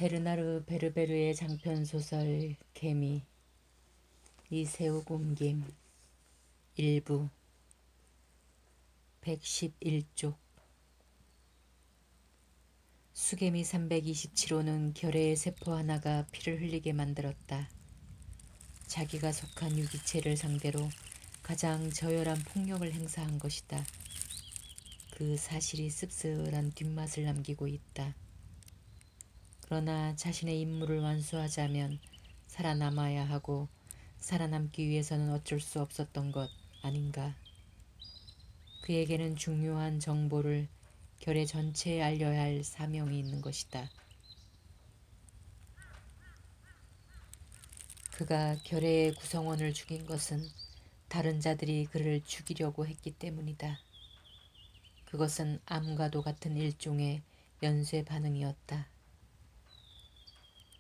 베르나르 베르베르의 장편소설 개미 이세우곰김 일부 111쪽. 수개미 327호는 결의의 세포 하나가 피를 흘리게 만들었다. 자기가 속한 유기체를 상대로 가장 저열한 폭력을 행사한 것이다. 그 사실이 씁쓸한 뒷맛을 남기고 있다. 그러나 자신의 임무를 완수하자면 살아남아야 하고 살아남기 위해서는 어쩔 수 없었던 것 아닌가. 그에게는 중요한 정보를 결의 전체에 알려야 할 사명이 있는 것이다. 그가 결의의 구성원을 죽인 것은 다른 자들이 그를 죽이려고 했기 때문이다. 그것은 암과도 같은 일종의 연쇄 반응이었다.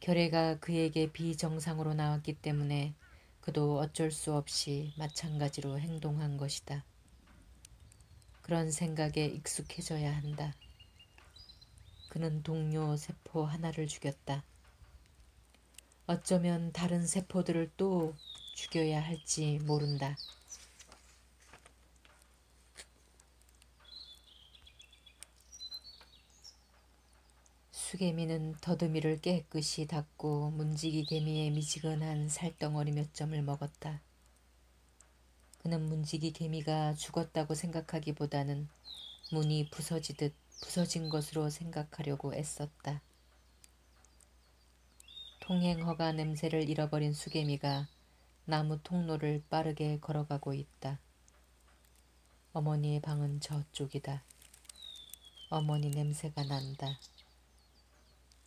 결의가 그에게 비정상으로 나왔기 때문에 그도 어쩔 수 없이 마찬가지로 행동한 것이다. 그런 생각에 익숙해져야 한다. 그는 동료 세포 하나를 죽였다. 어쩌면 다른 세포들을 또 죽여야 할지 모른다. 수개미는 더듬이를 깨끗이 닦고 문지기 개미의 미지근한 살덩어리 몇 점을 먹었다. 그는 문지기 개미가 죽었다고 생각하기보다는 문이 부서지듯 부서진 것으로 생각하려고 애썼다. 통행허가 냄새를 잃어버린 수개미가 나무 통로를 빠르게 걸어가고 있다. 어머니의 방은 저쪽이다. 어머니 냄새가 난다.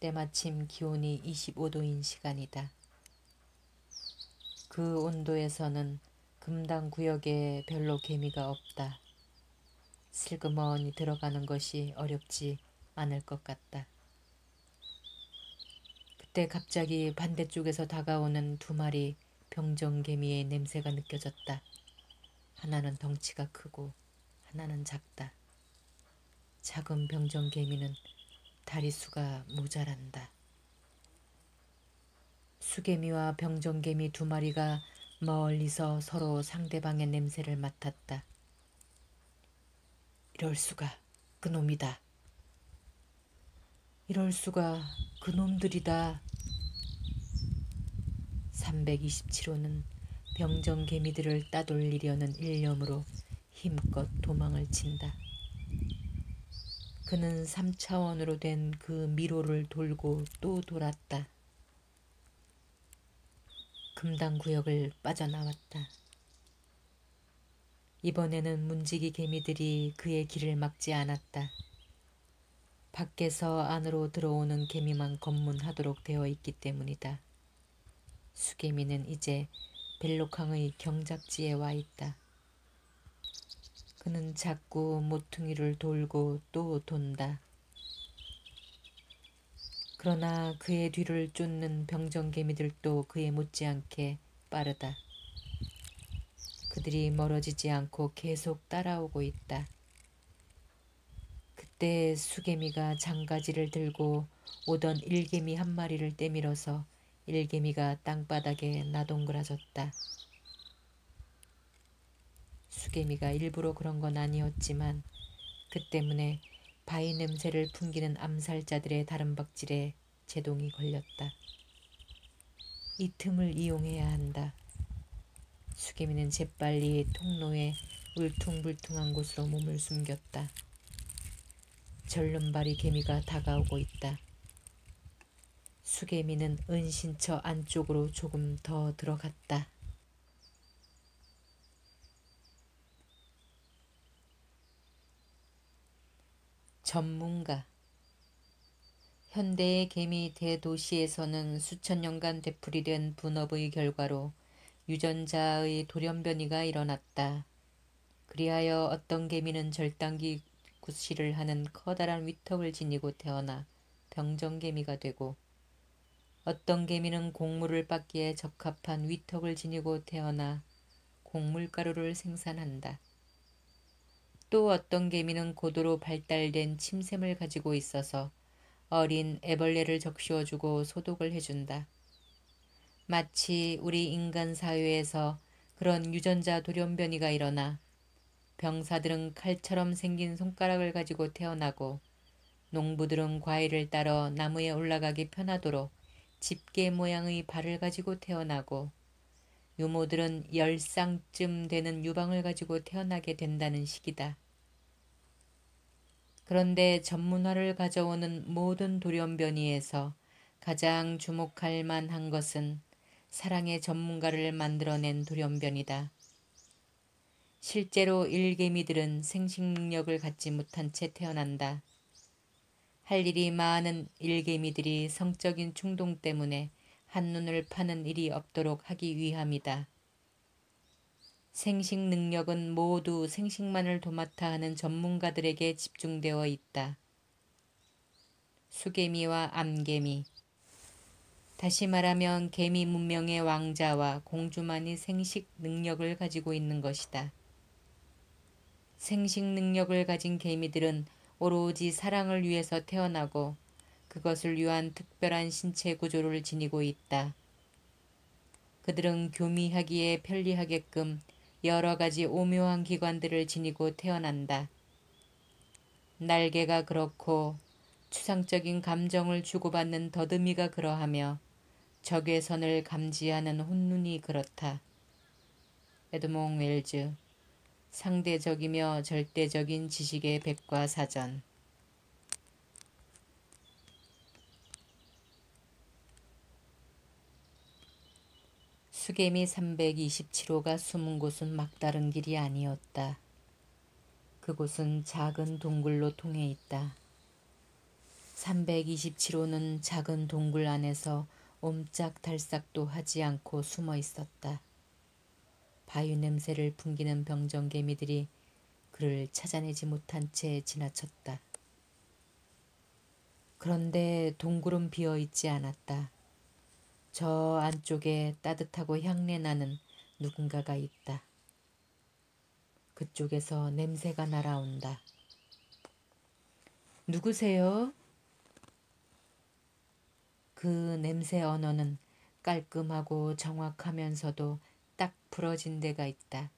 때마침 기온이 25도인 시간이다. 그 온도에서는 금당 구역에 별로 개미가 없다. 슬그머니 들어가는 것이 어렵지 않을 것 같다. 그때 갑자기 반대쪽에서 다가오는 두 마리 병정개미의 냄새가 느껴졌다. 하나는 덩치가 크고 하나는 작다. 작은 병정개미는 다리수가 모자란다. 수개미와 병정개미 두 마리가 멀리서 서로 상대방의 냄새를 맡았다. 이럴 수가, 그놈이다. 이럴 수가, 그놈들이다. 327호는 병정개미들을 따돌리려는 일념으로 힘껏 도망을 친다. 그는 3차원으로 된 그 미로를 돌고 또 돌았다. 금당구역을 빠져나왔다. 이번에는 문지기 개미들이 그의 길을 막지 않았다. 밖에서 안으로 들어오는 개미만 검문하도록 되어 있기 때문이다. 수개미는 이제 벨로캉의 경작지에 와 있다. 그는 자꾸 모퉁이를 돌고 또 돈다. 그러나 그의 뒤를 쫓는 병정개미들도 그에 못지않게 빠르다. 그들이 멀어지지 않고 계속 따라오고 있다. 그때 수개미가 장가지를 들고 오던 일개미 한 마리를 떼밀어서 일개미가 땅바닥에 나동그라졌다. 수개미가 일부러 그런 건 아니었지만 그 때문에 바위 냄새를 풍기는 암살자들의 다른박질에 제동이 걸렸다. 이 틈을 이용해야 한다. 수개미는 재빨리 통로에 울퉁불퉁한 곳으로 몸을 숨겼다. 절름발이 개미가 다가오고 있다. 수개미는 은신처 안쪽으로 조금 더 들어갔다. 전문가. 현대의 개미 대도시에서는 수천 년간 되풀이된 분업의 결과로 유전자의 돌연변이가 일어났다. 그리하여 어떤 개미는 절단기 구실을 하는 커다란 위턱을 지니고 태어나 병정개미가 되고, 어떤 개미는 곡물을 빻기에 적합한 위턱을 지니고 태어나 곡물가루를 생산한다. 또 어떤 개미는 고도로 발달된 침샘을 가지고 있어서 어린 애벌레를 적시어주고 소독을 해준다. 마치 우리 인간 사회에서 그런 유전자 돌연변이가 일어나 병사들은 칼처럼 생긴 손가락을 가지고 태어나고 농부들은 과일을 따러 나무에 올라가기 편하도록 집게 모양의 발을 가지고 태어나고 유모들은 10쌍쯤 되는 유방을 가지고 태어나게 된다는 식이다. 그런데 전문화를 가져오는 모든 돌연변이에서 가장 주목할 만한 것은 사랑의 전문가를 만들어낸 돌연변이다. 실제로 일개미들은 생식 능력을 갖지 못한 채 태어난다. 할 일이 많은 일개미들이 성적인 충동 때문에 한눈을 파는 일이 없도록 하기 위함이다. 생식 능력은 모두 생식만을 도맡아 하는 전문가들에게 집중되어 있다. 수개미와 암개미. 다시 말하면 개미 문명의 왕자와 공주만이 생식 능력을 가지고 있는 것이다. 생식 능력을 가진 개미들은 오로지 사랑을 위해서 태어나고 그것을 위한 특별한 신체 구조를 지니고 있다. 그들은 교미하기에 편리하게끔 여러 가지 오묘한 기관들을 지니고 태어난다. 날개가 그렇고 추상적인 감정을 주고받는 더듬이가 그러하며 적외선을 감지하는 혼눈이 그렇다. 에드몽 웰즈 상대적이며 절대적인 지식의 백과사전. 수개미 327호가 숨은 곳은 막다른 길이 아니었다. 그곳은 작은 동굴로 통해 있다. 327호는 작은 동굴 안에서 옴짝달싹도 하지 않고 숨어 있었다. 바위 냄새를 풍기는 병정개미들이 그를 찾아내지 못한 채 지나쳤다. 그런데 동굴은 비어 있지 않았다. 저 안쪽에 따뜻하고 향내나는 누군가가 있다. 그쪽에서 냄새가 날아온다. 누구세요? 그 냄새 언어는 깔끔하고 정확하면서도 딱 부러진 데가 있다.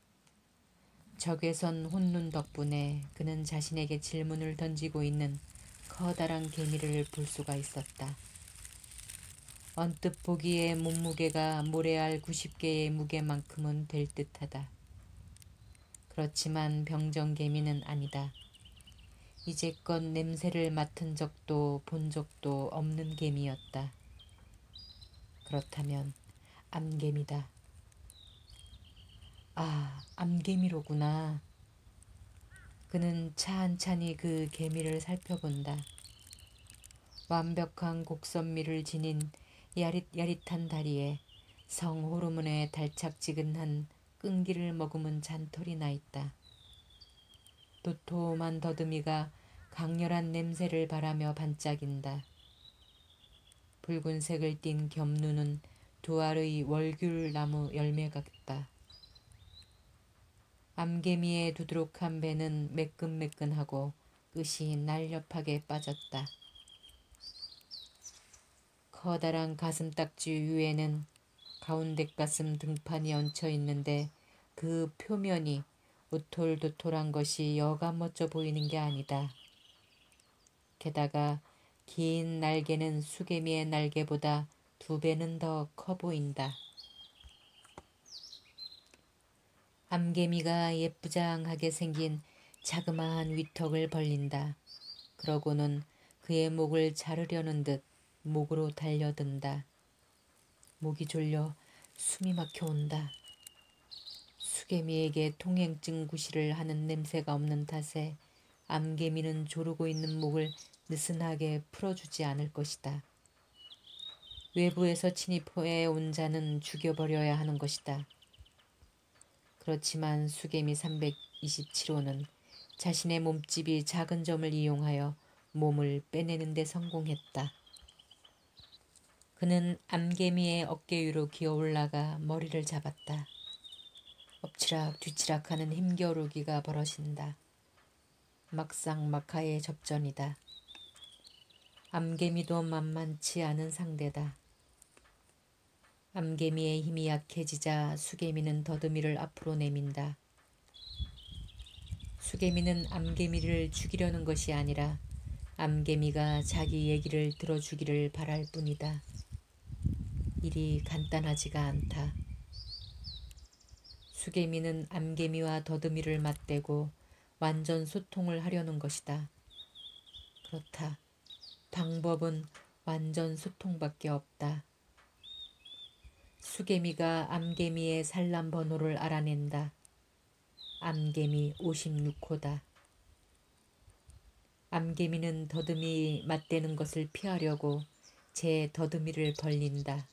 적외선 혼눈 덕분에 그는 자신에게 질문을 던지고 있는 커다란 개미를 볼 수가 있었다. 언뜻 보기에 몸무게가 모래알 90개의 무게만큼은 될 듯하다. 그렇지만 병정개미는 아니다. 이제껏 냄새를 맡은 적도 본 적도 없는 개미였다. 그렇다면 암개미다. 아, 암개미로구나. 그는 찬찬히 그 개미를 살펴본다. 완벽한 곡선미를 지닌 야릿야릿한 다리에 성호르몬의 달착지근한 끈기를 머금은 잔털이 나 있다. 도톰한 더듬이가 강렬한 냄새를 바라며 반짝인다. 붉은색을 띤 겹눈은 두 알의 월귤나무 열매 같다. 암개미의 두드록한 배는 매끈매끈하고 끝이 날렵하게 빠졌다. 커다란 가슴딱지 위에는 가운데 가슴 등판이 얹혀 있는데 그 표면이 우톨도톨한 것이 여간 멋져 보이는 게 아니다. 게다가 긴 날개는 수개미의 날개보다 2배는 더 커 보인다. 암개미가 예쁘장하게 생긴 자그마한 위턱을 벌린다. 그러고는 그의 목을 자르려는 듯 목으로 달려든다. 목이 졸려 숨이 막혀온다. 수개미에게 통행증 구실을 하는 냄새가 없는 탓에 암개미는 조르고 있는 목을 느슨하게 풀어주지 않을 것이다. 외부에서 침입해 온 자는 죽여버려야 하는 것이다. 그렇지만 수개미 327호는 자신의 몸집이 작은 점을 이용하여 몸을 빼내는 데 성공했다. 그는 암개미의 어깨 위로 기어 올라가 머리를 잡았다. 엎치락 뒤치락하는 힘겨루기가 벌어진다. 막상막하의 접전이다. 암개미도 만만치 않은 상대다. 암개미의 힘이 약해지자 수개미는 더듬이를 앞으로 내민다. 수개미는 암개미를 죽이려는 것이 아니라 암개미가 자기 얘기를 들어주기를 바랄 뿐이다. 일이 간단하지가 않다. 수개미는 암개미와 더듬이를 맞대고 완전 소통을 하려는 것이다. 그렇다. 방법은 완전 소통밖에 없다. 수개미가 암개미의 산란 번호를 알아낸다. 암개미 56호다. 암개미는 더듬이 맞대는 것을 피하려고 제 더듬이를 벌린다.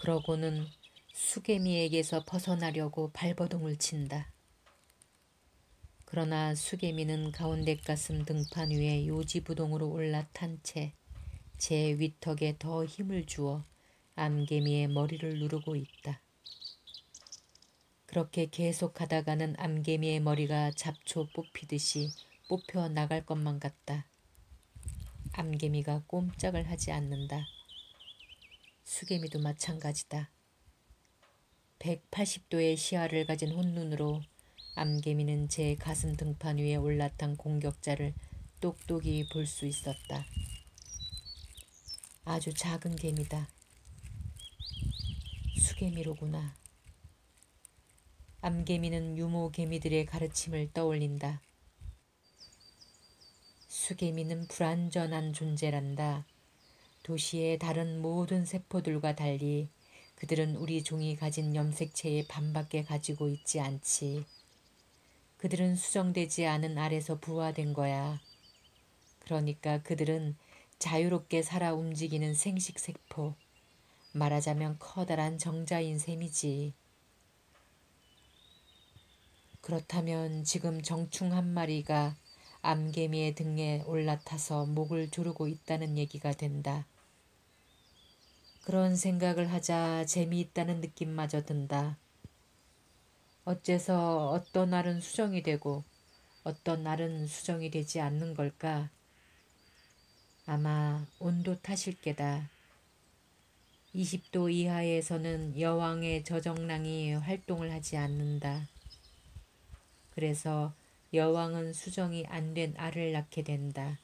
그러고는 수개미에게서 벗어나려고 발버둥을 친다. 그러나 수개미는 가운데 가슴 등판 위에 요지부동으로 올라탄 채 제 위턱에 더 힘을 주어 암개미의 머리를 누르고 있다. 그렇게 계속하다가는 암개미의 머리가 잡초 뽑히듯이 뽑혀 나갈 것만 같다. 암개미가 꼼짝을 하지 않는다. 수개미도 마찬가지다. 180도의 시야를 가진 혼눈으로 암개미는 제 가슴 등판 위에 올라탄 공격자를 똑똑히 볼 수 있었다. 아주 작은 개미다. 수개미로구나. 암개미는 유모 개미들의 가르침을 떠올린다. 수개미는 불완전한 존재란다. 도시의 다른 모든 세포들과 달리 그들은 우리 종이 가진 염색체의 반밖에 가지고 있지 않지. 그들은 수정되지 않은 알에서 부화된 거야. 그러니까 그들은 자유롭게 살아 움직이는 생식세포, 말하자면 커다란 정자인 셈이지. 그렇다면 지금 정충 한 마리가 암개미의 등에 올라타서 목을 조르고 있다는 얘기가 된다. 그런 생각을 하자 재미있다는 느낌마저 든다. 어째서 어떤 날은 수정이 되고 어떤 날은 수정이 되지 않는 걸까? 아마 온도 탓일 게다. 20도 이하에서는 여왕의 저정랑이 활동을 하지 않는다. 그래서 여왕은 수정이 안 된 알을 낳게 된다.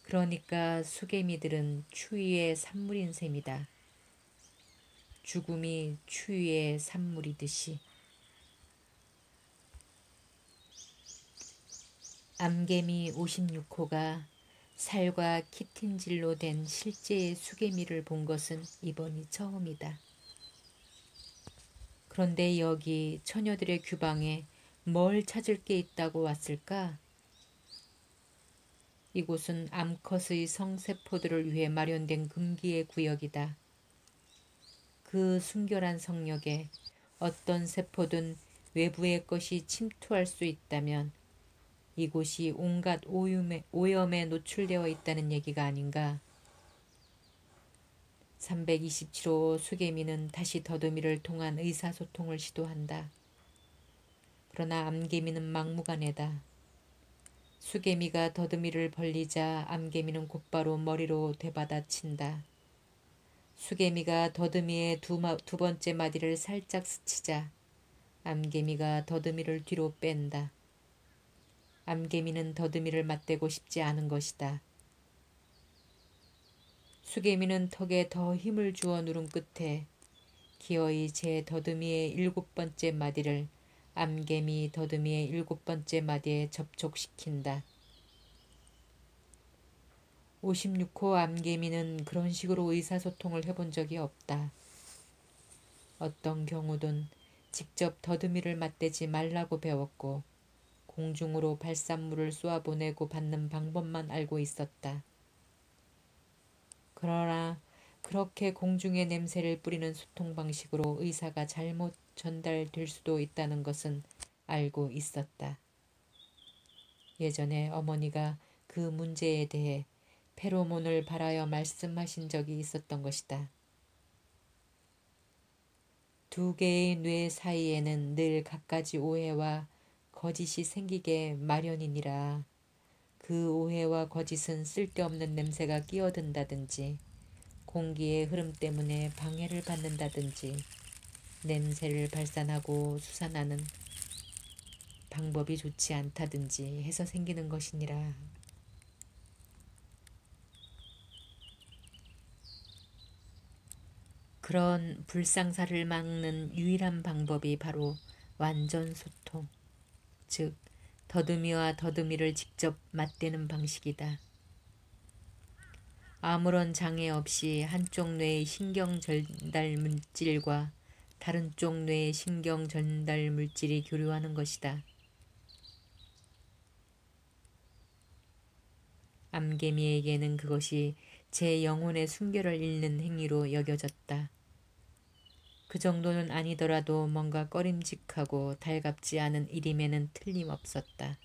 그러니까 수개미들은 추위의 산물인 셈이다. 죽음이 추위의 산물이듯이. 암개미 56호가 살과 키틴질로 된 실제의 수개미를 본 것은 이번이 처음이다. 그런데 여기 처녀들의 규방에 뭘 찾을 게 있다고 왔을까? 이곳은 암컷의 성세포들을 위해 마련된 금기의 구역이다. 그 순결한 성역에 어떤 세포든 외부의 것이 침투할 수 있다면 이곳이 온갖 오염에 노출되어 있다는 얘기가 아닌가. 327호 수개미는 다시 더듬이를 통한 의사소통을 시도한다. 그러나 암개미는 막무가내다. 수개미가 더듬이를 벌리자 암개미는 곧바로 머리로 되받아친다. 수개미가 더듬이의 두 번째 마디를 살짝 스치자 암개미가 더듬이를 뒤로 뺀다. 암개미는 더듬이를 맞대고 싶지 않은 것이다. 수개미는 턱에 더 힘을 주어 누른 끝에 기어이 제 더듬이의 7번째 마디를 암개미 더듬이의 7번째 마디에 접촉시킨다. 56호 암개미는 그런 식으로 의사소통을 해본 적이 없다. 어떤 경우든 직접 더듬이를 맞대지 말라고 배웠고 공중으로 발산물을 쏘아보내고 받는 방법만 알고 있었다. 그러나 그렇게 공중의 냄새를 뿌리는 소통 방식으로 의사가 잘못 전달될 수도 있다는 것은 알고 있었다. 예전에 어머니가 그 문제에 대해 페로몬을 발하여 말씀하신 적이 있었던 것이다. 두 개의 뇌 사이에는 늘 갖가지 오해와 거짓이 생기게 마련이니라. 그 오해와 거짓은 쓸데없는 냄새가 끼어든다든지 공기의 흐름 때문에 방해를 받는다든지 냄새를 발산하고 수산하는 방법이 좋지 않다든지 해서 생기는 것이니라. 그런 불상사를 막는 유일한 방법이 바로 완전 소통, 즉 더듬이와 더듬이를 직접 맞대는 방식이다. 아무런 장애 없이 한쪽 뇌의 신경 전달 물질과 다른 쪽 뇌의 신경 전달 물질이 교류하는 것이다. 암개미에게는 그것이 제 영혼의 순결을 잃는 행위로 여겨졌다. 그 정도는 아니더라도 뭔가 꺼림직하고 달갑지 않은 일임에는 틀림없었다.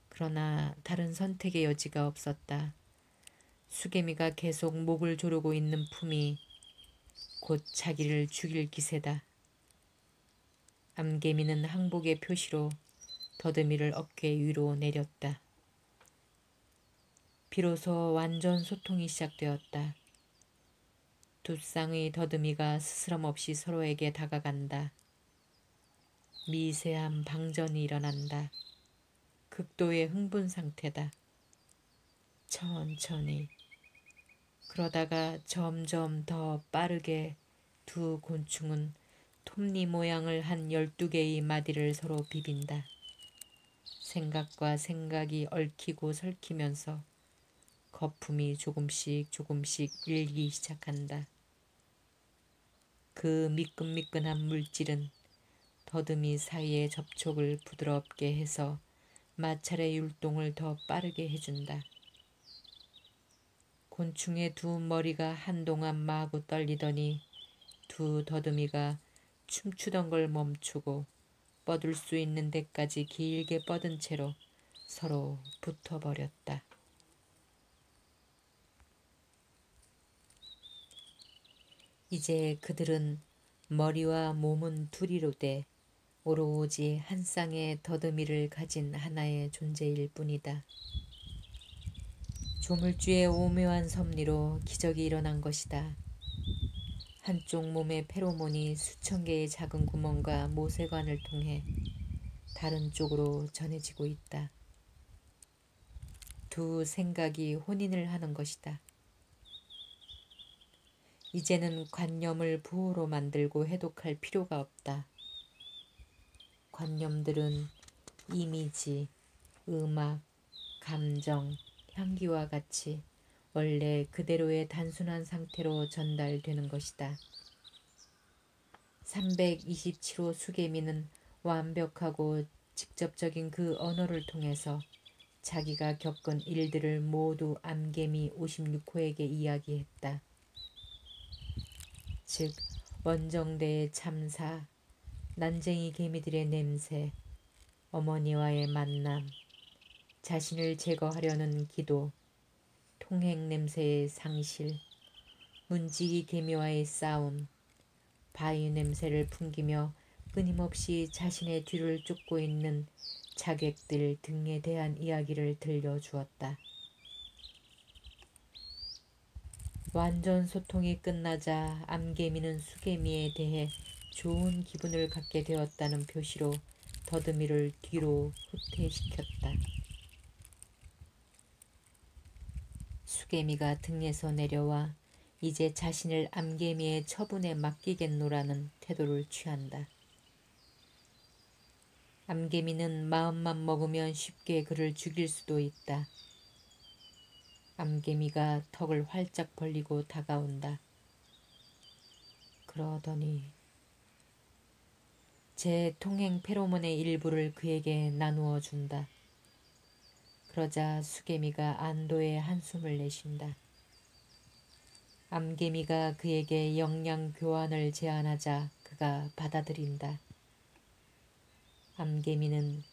그러나 다른 선택의 여지가 없었다. 수개미가 계속 목을 조르고 있는 품이 곧 자기를 죽일 기세다. 암개미는 항복의 표시로 더듬이를 어깨 위로 내렸다. 비로소 완전 소통이 시작되었다. 두 쌍의 더듬이가 스스럼없이 서로에게 다가간다. 미세한 방전이 일어난다. 극도의 흥분 상태다. 천천히. 그러다가 점점 더 빠르게 두 곤충은 톱니 모양을 한 12개의 마디를 서로 비빈다. 생각과 생각이 얽히고 설키면서 거품이 조금씩 일기 시작한다. 그 미끈미끈한 물질은 더듬이 사이의 접촉을 부드럽게 해서 마찰의 율동을 더 빠르게 해준다. 곤충의 두 머리가 한동안 마구 떨리더니 두 더듬이가 춤추던 걸 멈추고 뻗을 수 있는 데까지 길게 뻗은 채로 서로 붙어버렸다. 이제 그들은 머리와 몸은 둘이로 돼 오로지 한 쌍의 더듬이를 가진 하나의 존재일 뿐이다. 조물주의 오묘한 섭리로 기적이 일어난 것이다. 한쪽 몸의 페로몬이 수천 개의 작은 구멍과 모세관을 통해 다른 쪽으로 전해지고 있다. 두 생각이 혼인을 하는 것이다. 이제는 관념을 부호로 만들고 해독할 필요가 없다. 관념들은 이미지, 음악, 감정, 향기와 같이 원래 그대로의 단순한 상태로 전달되는 것이다. 327호 수개미는 완벽하고 직접적인 그 언어를 통해서 자기가 겪은 일들을 모두 암개미 56호에게 이야기했다. 즉 원정대의 참사, 난쟁이 개미들의 냄새, 어머니와의 만남, 자신을 제거하려는 기도, 통행 냄새의 상실, 문지기 개미와의 싸움, 바위 냄새를 풍기며 끊임없이 자신의 뒤를 쫓고 있는 자객들 등에 대한 이야기를 들려주었다. 완전 소통이 끝나자 암개미는 수개미에 대해 좋은 기분을 갖게 되었다는 표시로 더듬이를 뒤로 후퇴시켰다. 수개미가 등에서 내려와 이제 자신을 암개미의 처분에 맡기겠노라는 태도를 취한다. 암개미는 마음만 먹으면 쉽게 그를 죽일 수도 있다. 암개미가 턱을 활짝 벌리고 다가온다. 그러더니 제 통행 페로몬의 일부를 그에게 나누어 준다. 그러자 수개미가 안도의 한숨을 내쉰다. 암개미가 그에게 영양 교환을 제안하자 그가 받아들인다. 암개미는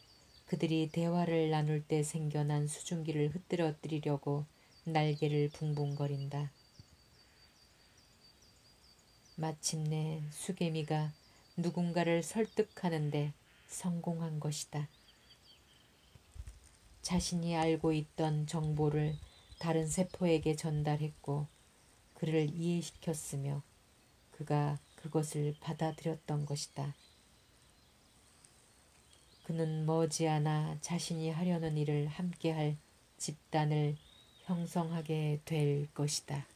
그들이 대화를 나눌 때 생겨난 수증기를 흩뜨러뜨리려고 날개를 붕붕거린다. 마침내 수개미가 누군가를 설득하는데 성공한 것이다. 자신이 알고 있던 정보를 다른 세포에게 전달했고 그를 이해시켰으며 그가 그것을 받아들였던 것이다. 그는 머지않아 자신이 하려는 일을 함께할 집단을 형성하게 될 것이다.